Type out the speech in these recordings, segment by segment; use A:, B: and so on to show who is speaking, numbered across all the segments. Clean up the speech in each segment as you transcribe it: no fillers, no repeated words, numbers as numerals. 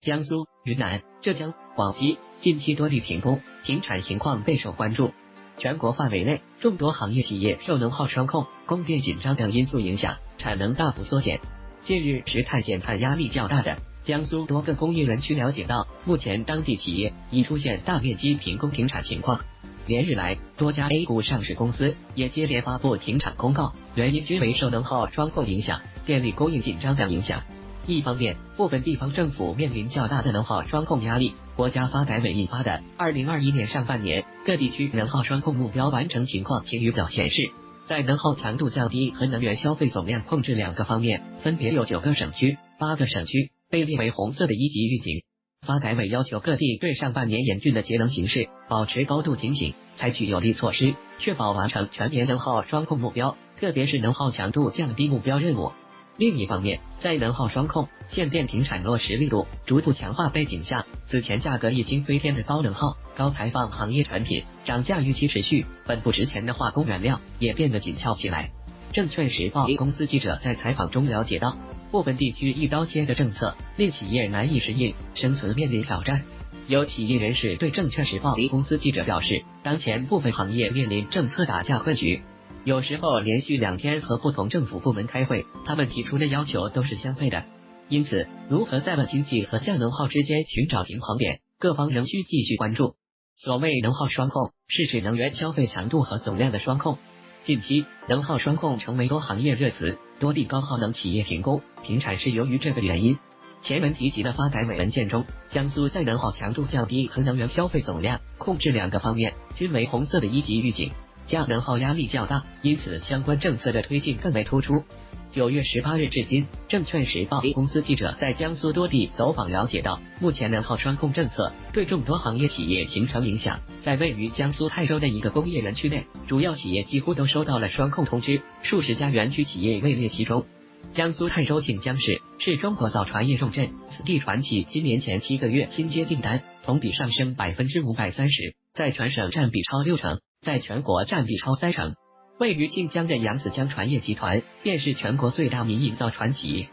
A: 江苏、云南、浙江、广西近期多地停工停产情况备受关注。全国范围内，众多行业企业受能耗双控、供电紧张等因素影响，产能大幅缩减。近日，石炭减碳压力较大的江苏多个工业园区了解到，目前当地企业已出现大面积停工停产情况。连日来，多家 A 股上市公司也接连发布停产公告，原因均为受能耗双控影响、电力供应紧张等影响。一方面，部分地方政府面临较大的能耗双控压力。国家发改委印发的2021年上半年各地区能耗双控目标完成情况晴雨表显示，在能耗强度降低和能源消费总量控制两个方面，分别有9个省区、8个省区被列为红色的一级预警。发改委要求各地对上半年严峻的节能形势保持高度警醒，采取有力措施，确保完成全年能耗双控目标，特别是能耗强度降低目标任务。另一方面，在能耗双控、限电停产落实力度逐步强化背景下，此前价格已经飞天的高能耗、高排放行业产品涨价预期持续，本不值钱的化工原料也变得紧俏起来。证券时报 A 公司记者在采访中了解到，部分地区一刀切的政策令企业难以适应，生存面临挑战。有企业人士对证券时报 A 公司记者表示，当前部分行业面临政策打架困局。有时候连续2天和不同政府部门开会，他们提出的要求都是相悖的。因此，如何在稳经济和降能耗之间寻找平衡点，各方仍需继续关注。所谓能耗双控，是指能源消费强度和总量的双控。近期，能耗双控成为多行业热词，多地高耗能企业停工停产是由于这个原因。前文提及的发改委文件中，江苏在能耗强度降低和能源消费总量控制两个方面均为红色的一级预警。降能耗压力较大，因此相关政策的推进更为突出。9月18日至今，证券时报 A 公司记者在江苏多地走访了解到，目前能耗双控政策对众多行业企业形成影响。在位于江苏泰州的一个工业园区内，主要企业几乎都收到了双控通知，数十家园区企业位列其中。江苏泰州锦江市是中国造船业重镇，此地船企今年前7个月新接订单同比上升530%，在全省占比超60%。在全国占比超30%，位于晋江的扬子江船业集团便是全国最大民营造船企业。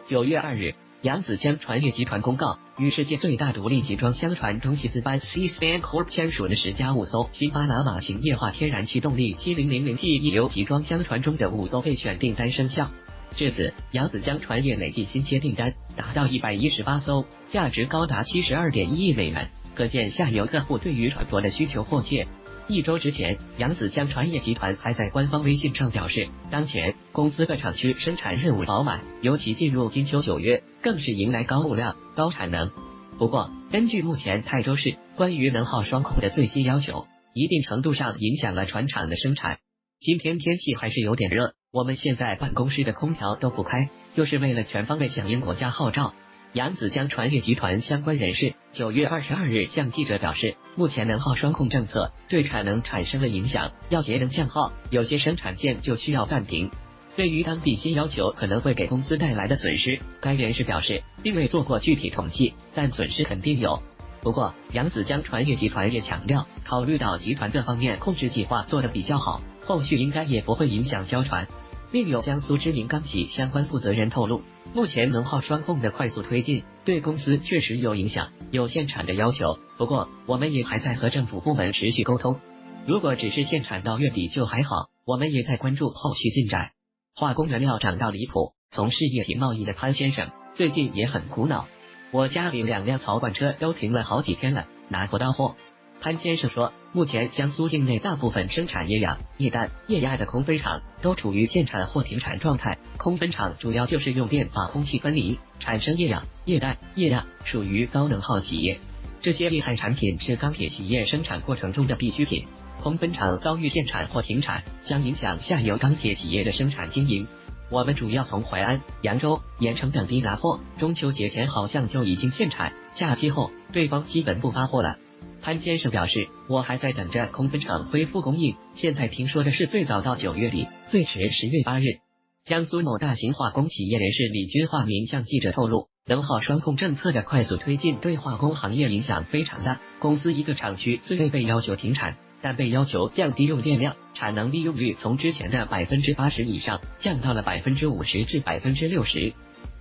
A: 9月2日，扬子江船业集团公告，与世界最大独立集装箱船中西斯班 Seaspan Corp 签署了10加5艘新巴拿马型液化天然气动力 7000T 一流集装箱船中的5艘备选订单生效。至此，扬子江船业累计新接订单达到118艘，价值高达72.1亿美元，可见下游客户对于船舶的需求迫切。1周之前，扬子江船业集团还在官方微信上表示，当前公司各厂区生产任务饱满，尤其进入金秋9月，更是迎来高物量、高产能。不过，根据目前泰州市关于能耗双控的最新要求，一定程度上影响了船厂的生产。今天天气还是有点热，我们现在办公室的空调都不开，就是为了全方位响应国家号召。扬子江船业集团相关人士9月22日向记者表示，目前能耗双控政策对产能产生了影响，要节能降耗，有些生产线就需要暂停。对于当地新要求可能会给公司带来的损失，该人士表示，并未做过具体统计，但损失肯定有。不过，扬子江船业集团也强调，考虑到集团各方面控制计划做得比较好，后续应该也不会影响销船。另有江苏知名钢企相关负责人透露，目前能耗双控的快速推进对公司确实有影响，有限产的要求，不过我们也还在和政府部门持续沟通。如果只是限产到月底就还好，我们也在关注后续进展。化工原料涨到离谱，从事液体贸易的潘先生最近也很苦恼，我家里2辆槽罐车都停了好几天了，拿不到货。潘先生说，目前江苏境内大部分生产液氧、液氮、液压的空分厂都处于限产或停产状态。空分厂主要就是用电把空气分离，产生液氧、液氮、液压，属于高能耗企业。这些厉害产品是钢铁企业生产过程中的必需品。空分厂遭遇限产或停产，将影响下游钢铁企业的生产经营。我们主要从淮安、扬州、盐城等地拿货，中秋节前好像就已经限产，假期后对方基本不发货了。潘先生表示，我还在等着空分厂恢复供应，现在听说的是最早到9月底，最迟10月8日。江苏某大型化工企业人士李军化名向记者透露，能耗双控政策的快速推进对化工行业影响非常大，公司一个厂区虽未被要求停产，但被要求降低用电量，产能利用率从之前的80%以上降到了50%至60%。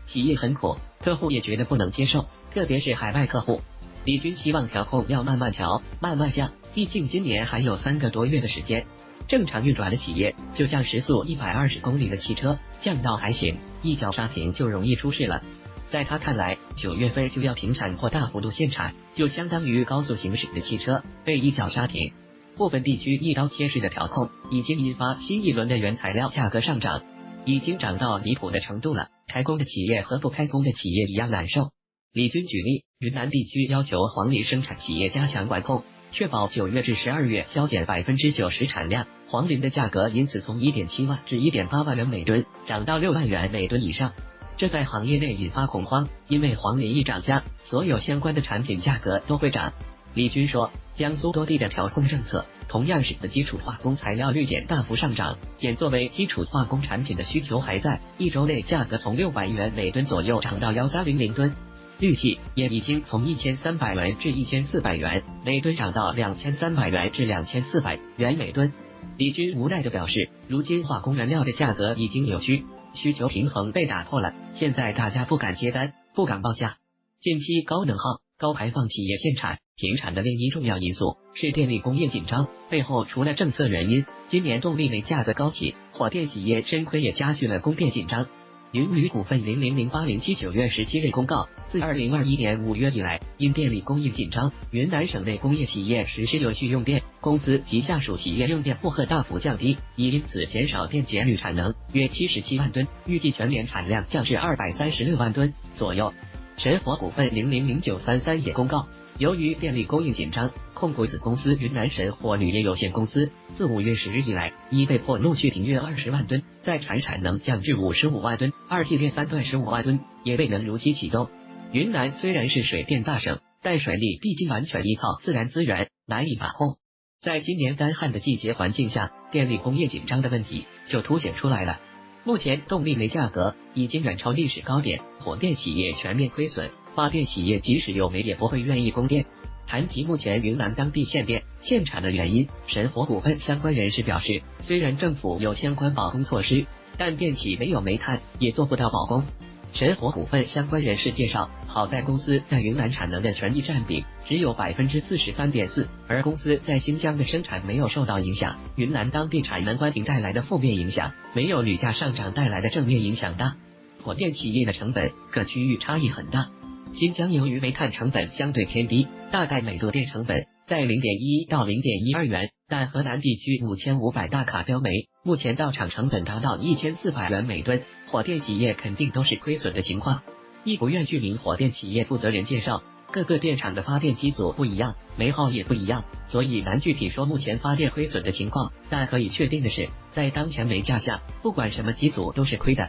A: 企业很苦，客户也觉得不能接受，特别是海外客户。李军希望调控要慢慢调，慢慢降，毕竟今年还有3个多月的时间。正常运转的企业就像时速120公里的汽车，降到还行，一脚刹停就容易出事了。在他看来，9月份就要停产或大幅度限产，就相当于高速行驶的汽车被一脚刹停。部分地区一刀切式的调控已经引发新一轮的原材料价格上涨，已经涨到离谱的程度了，开工的企业和不开工的企业一样难受。李军举例，云南地区要求黄梨生产企业加强管控，确保9月至12月削减90%产量，黄梨的价格因此从 1.7 万至 1.8 万元每吨涨到6万元每吨以上。这在行业内引发恐慌，因为黄梨一涨价，所有相关的产品价格都会涨。李军说，江苏多地的调控政策同样使得基础化工材料绿碱大幅上涨，碱作为基础化工产品的需求还在，1周内价格从600元每吨左右涨到1300吨。氯气也已经从1300元至1400元每吨涨到2300元至2400元每吨。李军无奈地表示，如今化工原料的价格已经扭曲，需求平衡被打破了，现在大家不敢接单，不敢报价。近期高能耗、高排放企业限产、停产的另一重要因素是电力供应紧张，背后除了政策原因，今年动力煤价格高企，火电企业深亏也加剧了供电紧张。云铝股份000807 9月17日公告，自2021年5月以来，因电力供应紧张，云南省内工业企业实施有序用电，公司及下属企业用电负荷大幅降低，已因此减少电解铝产能约77万吨，预计全年产量降至236万吨左右。神火股份000933也公告，由于电力供应紧张，控股子公司云南神火铝业有限公司自5月10日以来，已被迫陆续停约20万吨，在产能降至55万吨，2系列3段15万吨也未能如期启动。云南虽然是水电大省，但水利毕竟完全依靠自然资源，难以把控。在今年干旱的季节环境下，电力供应紧张的问题就凸显出来了。目前动力煤价格已经远超历史高点，火电企业全面亏损，发电企业即使有煤也不会愿意供电。谈及目前云南当地限电限产的原因，神火股份相关人士表示，虽然政府有相关保供措施，但电企没有煤炭也做不到保供。神火股份相关人士介绍，好在公司在云南产能的权益占比只有 43.4%， 而公司在新疆的生产没有受到影响，云南当地产能关停带来的负面影响没有铝价上涨带来的正面影响大。火电企业的成本各区域差异很大，新疆由于煤炭成本相对偏低，大概每度电成本在 0.11 到 0.12 元，但河南地区5500大卡标煤目前到厂成本达到1400元每吨，火电企业肯定都是亏损的情况。一不愿具名火电企业负责人介绍，各个电厂的发电机组不一样，煤耗也不一样，所以难具体说目前发电亏损的情况，但可以确定的是，在当前煤价下，不管什么机组都是亏的。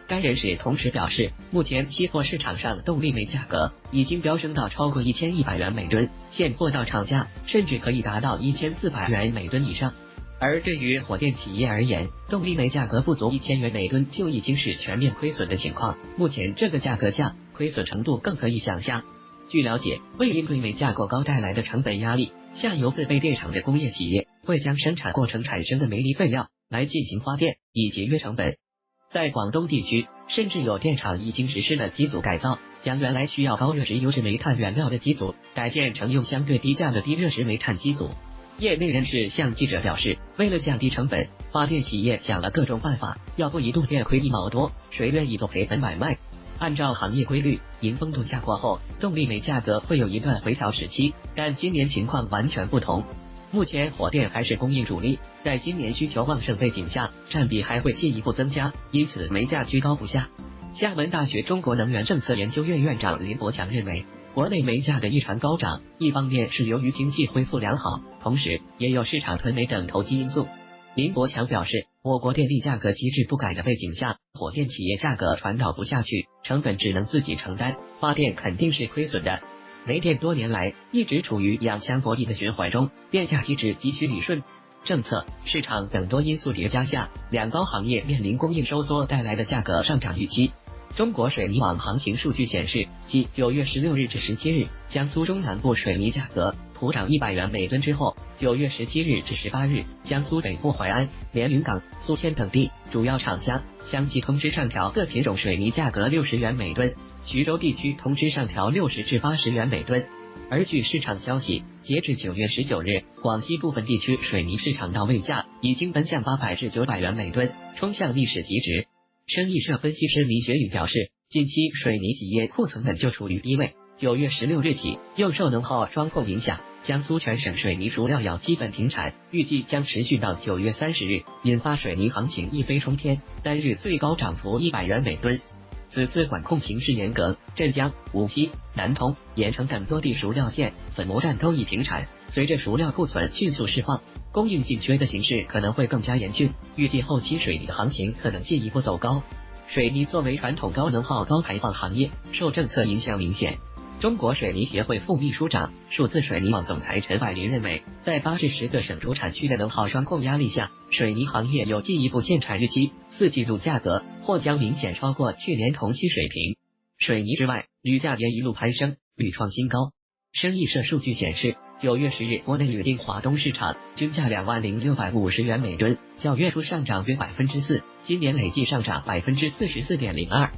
A: 该人士同时表示，目前期货市场上动力煤价格已经飙升到超过1100元每吨，现货到厂价甚至可以达到1400元每吨以上。而对于火电企业而言，动力煤价格不足1000元每吨就已经是全面亏损的情况，目前这个价格下，亏损程度更可以想象。据了解，为应对煤价过高带来的成本压力，下游自备电厂的工业企业会将生产过程产生的煤离废料来进行发电，以节约成本。在广东地区，甚至有电厂已经实施了机组改造，将原来需要高热值优质煤炭原料的机组改建成用相对低价的低热值煤炭机组。业内人士向记者表示，为了降低成本，发电企业想了各种办法，要不一度电亏1毛多，谁愿意做赔本买卖？按照行业规律，迎风度假过后，动力煤价格会有一段回调时期，但今年情况完全不同。目前火电还是供应主力，在今年需求旺盛背景下，占比还会进一步增加，因此煤价居高不下。厦门大学中国能源政策研究院院长林伯强认为，国内煤价的异常高涨，一方面是由于经济恢复良好，同时也有市场囤煤等投机因素。林伯强表示，我国电力价格机制不改的背景下，火电企业价格传导不下去，成本只能自己承担，发电肯定是亏损的。煤电多年来一直处于两强博弈的循环中，电价机制急需理顺。政策、市场等多因素叠加下，两高行业面临供应收缩带来的价格上涨预期。中国水泥网行情数据显示，即9月16日至17日，江苏中南部水泥价格普涨100元每吨之后，9月17日至18日，江苏北部淮安、连云港、宿迁等地主要厂家相继通知上调各品种水泥价格60元每吨，徐州地区通知上调60至80元每吨。而据市场消息，截至9月19日，广西部分地区水泥市场到位价已经奔向800至900元每吨，冲向历史极值。生意社分析师李学宇表示，近期水泥企业库存本就处于低位，9月16日起又受能耗双控影响，江苏全省水泥熟料窑基本停产，预计将持续到9月30日，引发水泥行情一飞冲天，单日最高涨幅100元每吨。此次管控形势严格，镇江、无锡、南通、盐城等多地熟料线、粉磨站都已停产。随着熟料库存迅速释放，供应紧缺的形势可能会更加严峻，预计后期水泥行情可能进一步走高。水泥作为传统高能耗高排放行业，受政策影响明显。中国水泥协会副秘书长、数字水泥网总裁陈百林认为，在8至10个省主产区的能耗双控压力下，水泥行业有进一步限产日期，4季度价格或将明显超过去年同期水平。水泥之外，铝价也一路攀升，屡创新高。生意社数据显示，9月10日，国内铝锭华东市场均价20650元每吨，较月初上涨约4%，今年累计上涨44.02%。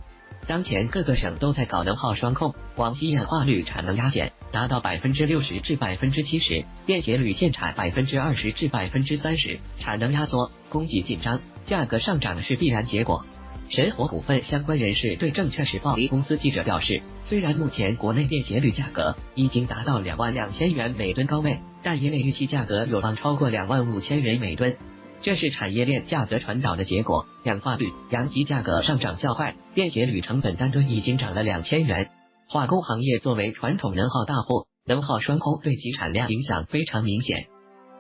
A: 当前各个省都在搞能耗双控，广西氧化铝产能压减达到60%至70%，便携铝限产20%至30%，产能压缩，供给紧张，价格上涨是必然结果。神火股份相关人士对证券时报公司记者表示，虽然目前国内便携铝价格已经达到22000元每吨高位，但业内预期价格有望超过25000元每吨。这是产业链价格传导的结果，氧化铝、阳极价格上涨较快，便携铝成本单吨已经涨了2000元。化工行业作为传统能耗大户，能耗双控对其产量影响非常明显。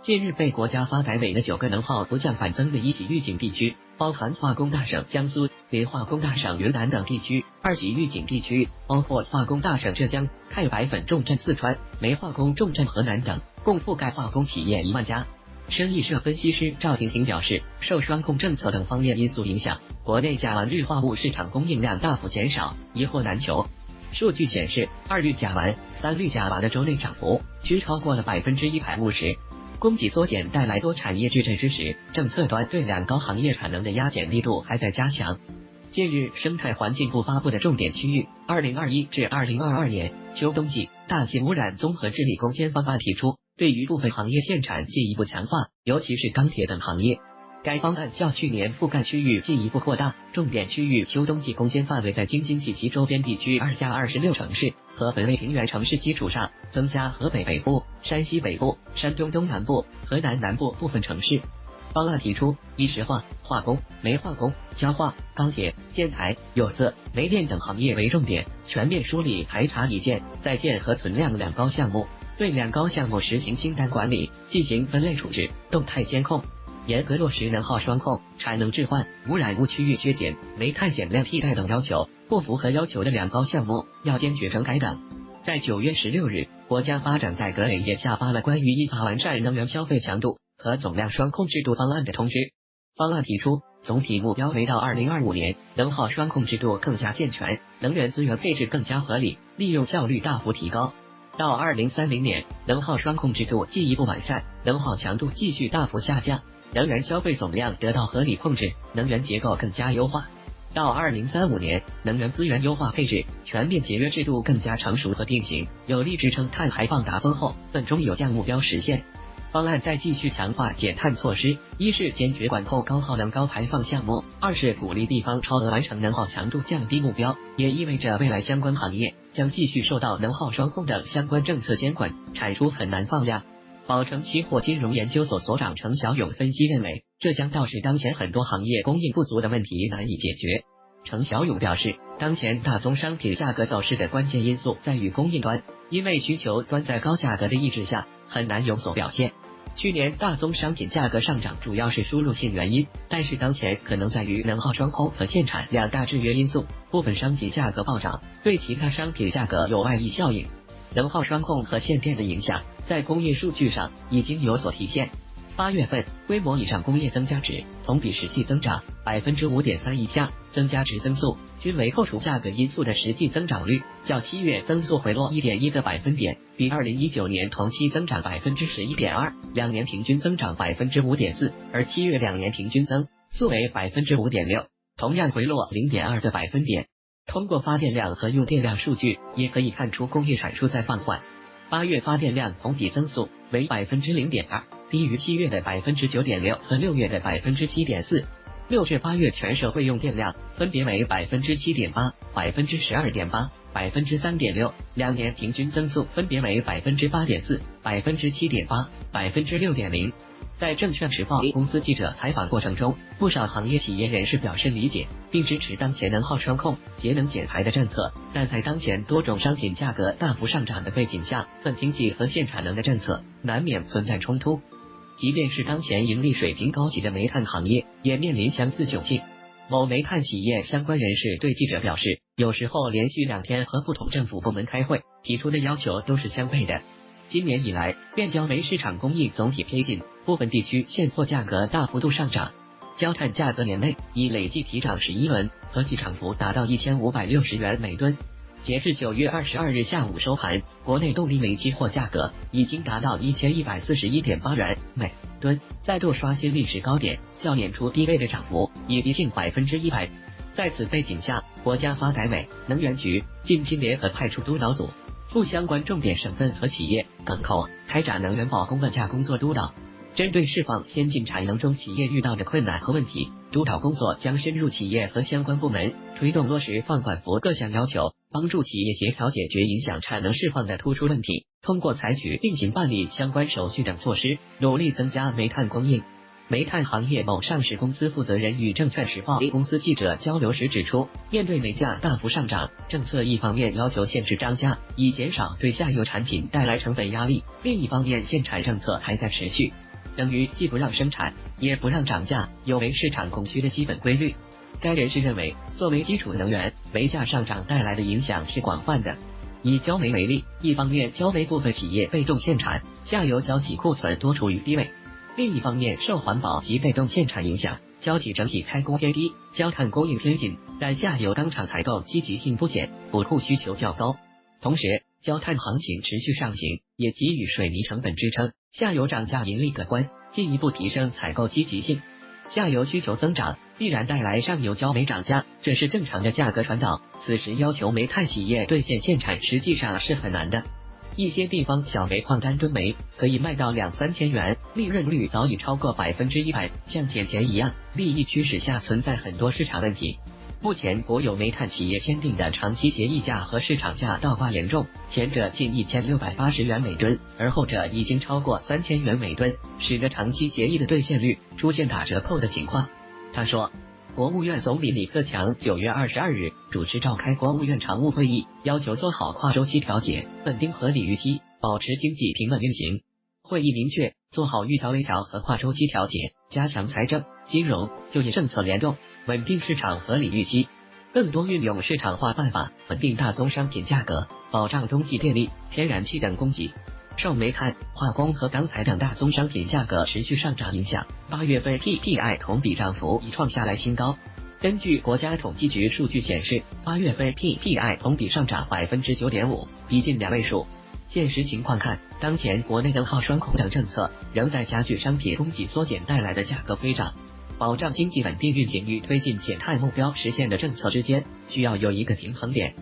A: 近日被国家发改委的9个能耗不降反增的一级预警地区，包含化工大省江苏、磷化工大省云南等地区；2级预警地区包括化工大省浙江、钛白粉重镇四川、煤化工重镇河南等，共覆盖化工企业1万家。生意社分析师赵婷婷表示，受双控政策等方面因素影响，国内甲烷氯化物市场供应量大幅减少，一货难求。数据显示，2氯甲烷、3氯甲烷的周内涨幅均超过了150%。供给缩减带来多产业矩阵之时，政策端对两高行业产能的压减力度还在加强。近日，生态环境部发布的重点区域2021至2022年秋冬季大气污染综合治理攻坚方案提出，对于部分行业限产进一步强化，尤其是钢铁等行业。该方案较去年覆盖区域进一步扩大，重点区域秋冬季攻坚范围在京津冀及周边地区2+26城市和本类平原城市基础上，增加河北北部、山西北部、山东东南部、河南南部部分城市。方案提出，以石化、化工、煤化工、焦化、钢铁、建材、有色、煤电等行业为重点，全面梳理排查已建、在建和存量两高项目，对两高项目实行清单管理，进行分类处置、动态监控。严格落实能耗双控、产能置换、污染物区域削减、煤炭减量替代等要求，不符合要求的两高项目要坚决整改等。在9月16日，国家发展改革委也下发了关于依法完善能源消费强度和总量双控制度方案的通知。方案提出，总体目标为到2025年，能耗双控制度更加健全，能源资源配置更加合理，利用效率大幅提高。到2030年，能耗双控制度进一步完善，能耗强度继续大幅下降，能源消费总量得到合理控制，能源结构更加优化。到2035年，能源资源优化配置、全面节约制度更加成熟和定型，有力支撑碳排放达峰后稳中有降目标实现。方案再继续强化减碳措施，一是坚决管控高耗能高排放项目，二是鼓励地方超额完成能耗强度降低目标，也意味着未来相关行业将继续受到能耗双控等相关政策监管，产出很难放量。宝城期货金融研究所所长程小勇分析认为，这将导致当前很多行业供应不足的问题难以解决。程小勇表示，当前大宗商品价格走势的关键因素在于供应端，因为需求端在高价格的抑制下很难有所表现。去年大宗商品价格上涨主要是输入性原因，但是当前可能在于能耗双控和限产两大制约因素，部分商品价格暴涨，对其他商品价格有外溢效应。能耗双控和限电的影响在工业数据上已经有所体现。8月份规模以上工业增加值同比实际增长 5.3% 以下，增加值增速均为扣除价格因素的实际增长率，较7月增速回落 1.1 个百分点，比2019年同期增长 11.2%， 两年平均增长 5.4%， 而7月两年平均增速为 5.6%， 同样回落 0.2 个百分点。通过发电量和用电量数据也可以看出工业产出在放缓。8月发电量同比增速为 0.2%， 低于7月的 9.6% 和6月的 7.4%。6至8月全社会用电量分别为 7.8%、12.8%、3.6%， 两年平均增速分别为 8.4%、7.8%、6.0%。在证券时报公司记者采访过程中，不少行业企业人士表示理解，并支持当前能耗双控、节能减排的政策，但在当前多种商品价格大幅上涨的背景下，份经济和限产能的政策难免存在冲突。即便是当前盈利水平高级的煤炭行业，也面临相似窘境。某煤炭企业相关人士对记者表示，有时候连续2天和不同政府部门开会，提出的要求都是相悖的。今年以来，变焦煤市场供应总体偏紧，部分地区现货价格大幅度上涨，焦炭价格年内已累计提涨11轮，合计涨幅达到1560元每吨。截至9月22日下午收盘，国内动力煤期货价格已经达到1141.8元每吨，再度刷新历史高点，较年初低位的涨幅已逼近100%。在此背景下，国家发改委、能源局近期联合派出督导组，赴相关重点省份和企业、港口开展能源保供问价工作督导。针对释放先进产能中企业遇到的困难和问题，督导工作将深入企业和相关部门，推动落实放管服各项要求，帮助企业协调解决影响产能释放的突出问题，通过采取并行办理相关手续等措施，努力增加煤炭供应。煤炭行业某上市公司负责人与证券时报公司记者交流时指出，面对煤价大幅上涨，政策一方面要求限制涨价，以减少对下游产品带来成本压力，另一方面限产政策还在持续，等于既不让生产，也不让涨价，有违市场供需的基本规律。该人士认为，作为基础能源，煤价上涨带来的影响是广泛的。以焦煤为例，一方面焦煤部分企业被动限产，下游焦企库存多处于低位；另一方面受环保及被动限产影响，焦企整体开工偏低，焦炭供应偏紧，但下游钢厂采购积极性不减，补库需求较高。同时，焦炭行情持续上行，也给予水泥成本支撑，下游涨价盈利可观，进一步提升采购积极性。下游需求增长，必然带来上游焦煤涨价，这是正常的价格传导。此时要求煤炭企业兑现限产，实际上是很难的。一些地方小煤矿单吨煤可以卖到2-3千元，利润率早已超过100%，像捡钱一样，利益驱使下存在很多市场问题。目前国有煤炭企业签订的长期协议价和市场价倒挂严重，前者近1680元每吨，而后者已经超过3000元每吨，使得长期协议的兑现率出现打折扣的情况。他说，国务院总理李克强9月22日主持召开国务院常务会议，要求做好跨周期调节，稳定合理预期，保持经济平稳运行。会议明确，做好预调微调和跨周期调节，加强财政、金融、就业政策联动，稳定市场合理预期，更多运用市场化办法稳定大宗商品价格，保障冬季电力、天然气等供给。受煤炭、化工和钢材等大宗商品价格持续上涨影响，8月份 PPI 同比涨幅已创下来新高。根据国家统计局数据显示，8月份 PPI 同比上涨 9.5%， 逼近2位数。现实情况看，当前国内能耗双控等政策仍在加剧商品供给缩减带来的价格飞涨，保障经济稳定运行与推进减碳目标实现的政策之间需要有一个平衡点。